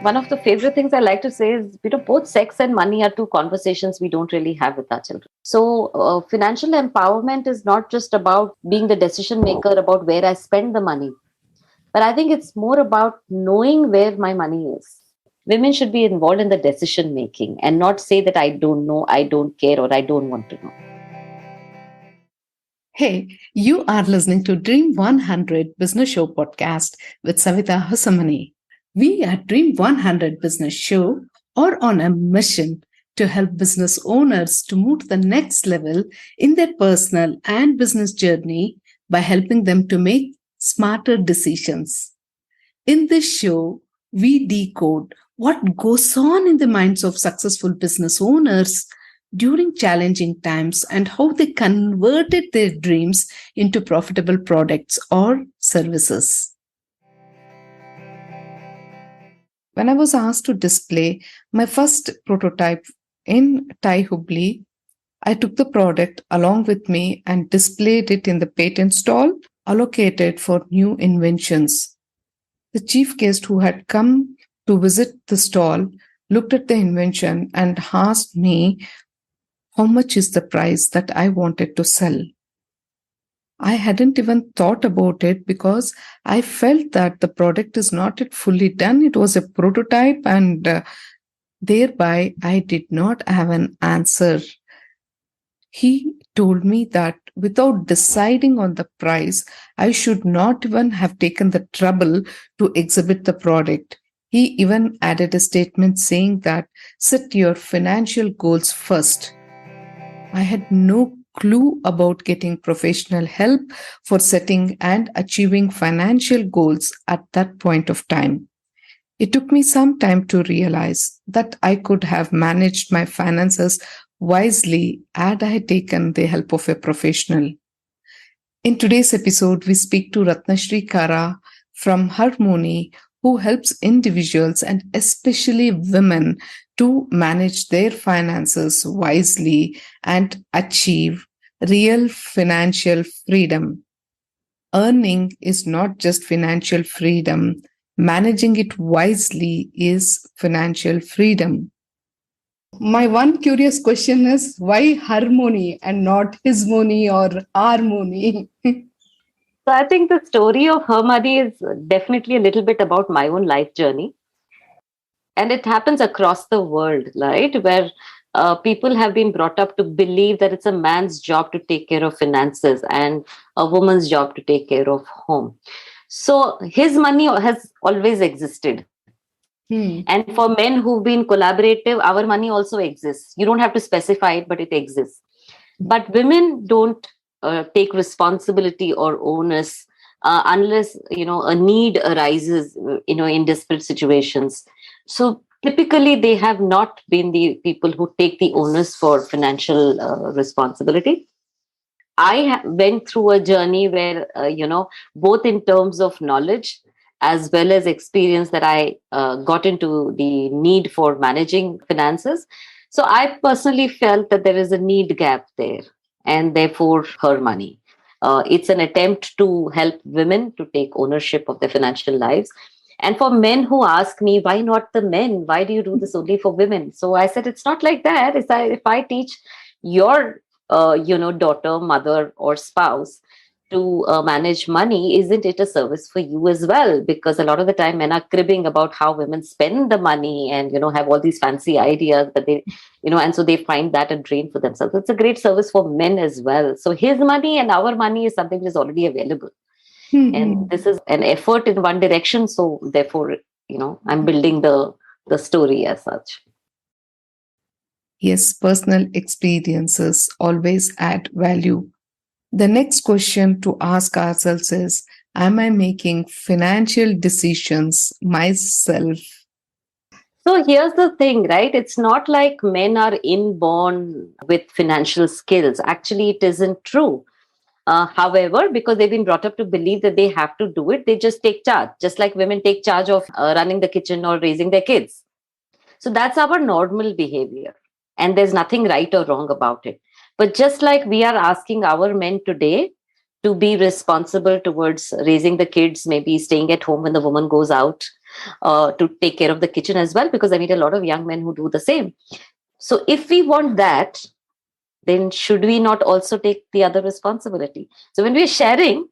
One of the favorite things I like to say is, both sex and money are two conversations we don't really have with our children. So, financial empowerment is not just about being the decision maker about where I spend the money, but I think it's more about knowing where my money is. Women should be involved in the decision making and not say that I don't know, I don't care, or I don't want to know. Hey, you are listening to Dream 100 Business Show podcast with Savita Hosamani. We at Dream 100 Business Show are on a mission to help business owners to move to the next level in their personal and business journey by helping them to make smarter decisions. In this show, we decode what goes on in the minds of successful business owners during challenging times and how they converted their dreams into profitable products or services. When I was asked to display my first prototype in Thai Hubli, I took the product along with me and displayed it in the patent stall allocated for new inventions. The chief guest who had come to visit the stall looked at the invention and asked me how much is the price that I wanted to sell. I hadn't even thought about it because I felt that the product is not yet fully done. It was a prototype, and thereby I did not have an answer. He told me that without deciding on the price, I should not even have taken the trouble to exhibit the product. He even added a statement saying that set your financial goals first. I had no clue about getting professional help for setting and achieving financial goals at that point of time. It took me some time to realize that I could have managed my finances wisely had I taken the help of a professional. In today's episode, we speak to Ratnasri Kara from Harmony, who helps individuals and especially women to manage their finances wisely and achieve real financial freedom. Earning is not just financial freedom, managing it wisely is financial freedom. My one curious question is why harmony and not his money or harmony? So, I think the story of her money is definitely a little bit about my own life journey. And it happens across the world, right? Where people have been brought up to believe that it's a man's job to take care of finances and a woman's job to take care of home. So his money has always existed. And for men who've been collaborative, our money also exists. You don't have to specify it, but it exists. But women don't take responsibility or onus unless a need arises in desperate situations. So typically they have not been the people who take the onus for financial responsibility. I went through a journey where both in terms of knowledge as well as experience, that I got into the need for managing finances. So I personally felt that there is a need gap there, and therefore her money. It's an attempt to help women to take ownership of their financial lives. And for men who ask me, why not the men? Why do you do this only for women? So I said, it's not like that. It's that if I teach your, daughter, mother, or spouse to manage money, isn't it a service for you as well? Because a lot of the time men are cribbing about how women spend the money and, have all these fancy ideas, but they, and so they find that a drain for themselves. It's a great service for men as well. So his money and our money is something that is already available. And this is an effort in one direction. So therefore, I'm building the story as such. Yes, personal experiences always add value. The next question to ask ourselves is, am I making financial decisions myself? So here's the thing, right? It's not like men are inborn with financial skills. Actually, it isn't true. However, because they've been brought up to believe that they have to do it, they just take charge, just like women take charge of running the kitchen or raising their kids. So that's our normal behavior. And there's nothing right or wrong about it. But just like we are asking our men today to be responsible towards raising the kids, maybe staying at home when the woman goes out, to take care of the kitchen as well, because I meet a lot of young men who do the same. So if we want that, then should we not also take the other responsibility? So when we're sharing,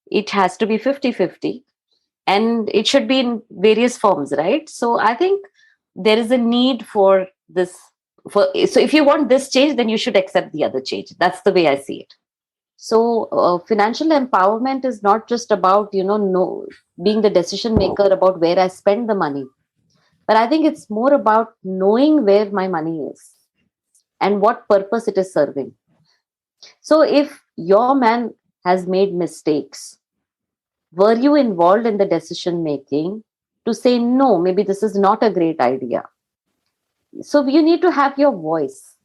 it has to be 50-50, and it should be in various forms, right? So I think there is a need for this. So if you want this change, then you should accept the other change. That's the way I see it. So financial empowerment is not just about, no, being the decision maker about where I spend the money, but I think it's more about knowing where my money is and what purpose it is serving. So if your man has made mistakes, were you involved in the decision making to say, no, maybe this is not a great idea? So you need to have your voice.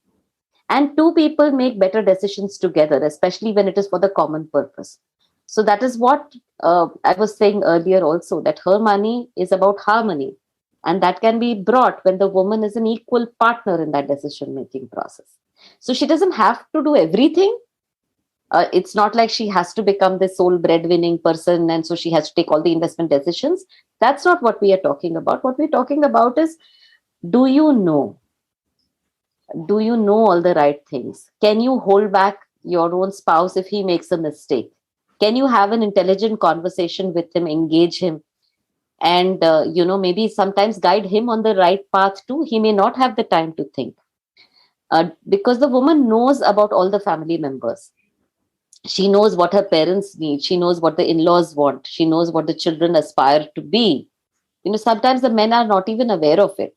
And two people make better decisions together, especially when it is for the common purpose. So that is what I was saying earlier also, that her money is about harmony. And that can be brought when the woman is an equal partner in that decision making process. So she doesn't have to do everything. It's not like she has to become the sole breadwinning person and so she has to take all the investment decisions. That's not what we are talking about. What we're talking about is, do you know? Do you know all the right things? Can you hold back your own spouse if he makes a mistake? Can you have an intelligent conversation with him, engage him, and maybe sometimes guide him on the right path too? He may not have the time to think, because the woman knows about all the family members. She knows what her parents need. She knows what the in-laws want. She knows what the children aspire to be. Sometimes the men are not even aware of it.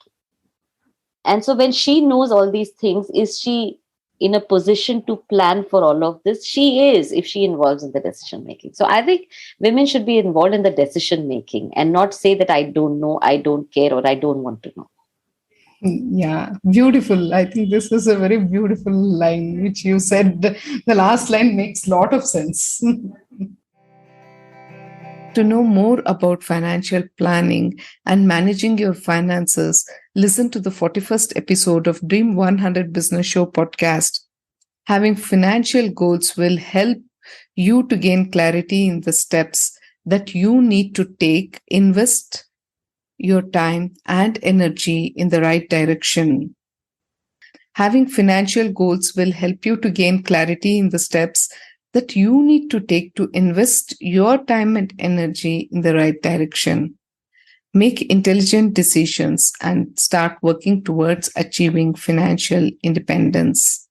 And so when she knows all these things, is she in a position to plan for all of this? She is, if she involves in the decision making. So I think women should be involved in the decision making and not say that I don't know, I don't care, or I don't want to know. Yeah, beautiful. I think this is a very beautiful line which you said. The last line makes a lot of sense. To know more about financial planning and managing your finances, listen to the 41st episode of Dream 100 Business Show podcast. Having financial goals will help you to gain clarity in the steps that you need to take, invest your time and energy in the right direction. Having financial goals will help you to gain clarity in the steps that you need to take to invest your time and energy in the right direction. Make intelligent decisions and start working towards achieving financial independence.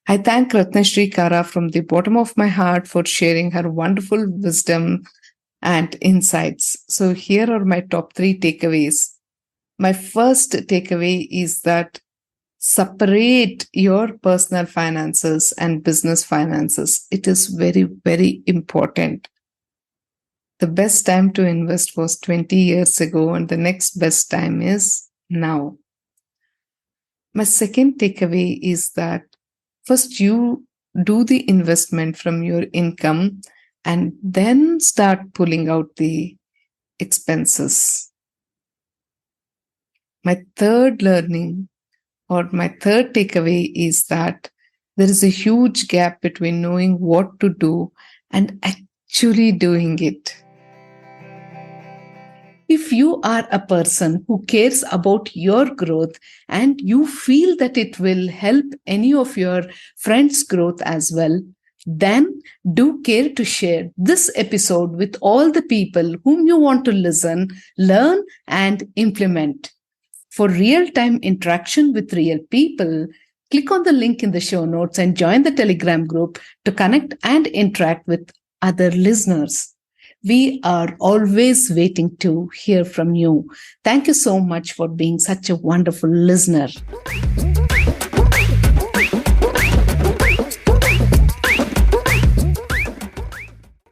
I thank Ratnasri Kara from the bottom of my heart for sharing her wonderful wisdom and insights. So, here are my top 3 takeaways. My first takeaway is that separate your personal finances and business finances. It is very, very important. The best time to invest was 20 years ago, and the next best time is now. My second takeaway is that first you do the investment from your income and then start pulling out the expenses. My third learning or my third takeaway is that there is a huge gap between knowing what to do and actually doing it. If you are a person who cares about your growth and you feel that it will help any of your friends' growth as well, then do care to share this episode with all the people whom you want to listen, learn, and implement. For real-time interaction with real people, click on the link in the show notes and join the Telegram group to connect and interact with other listeners. We are always waiting to hear from you. Thank you so much for being such a wonderful listener.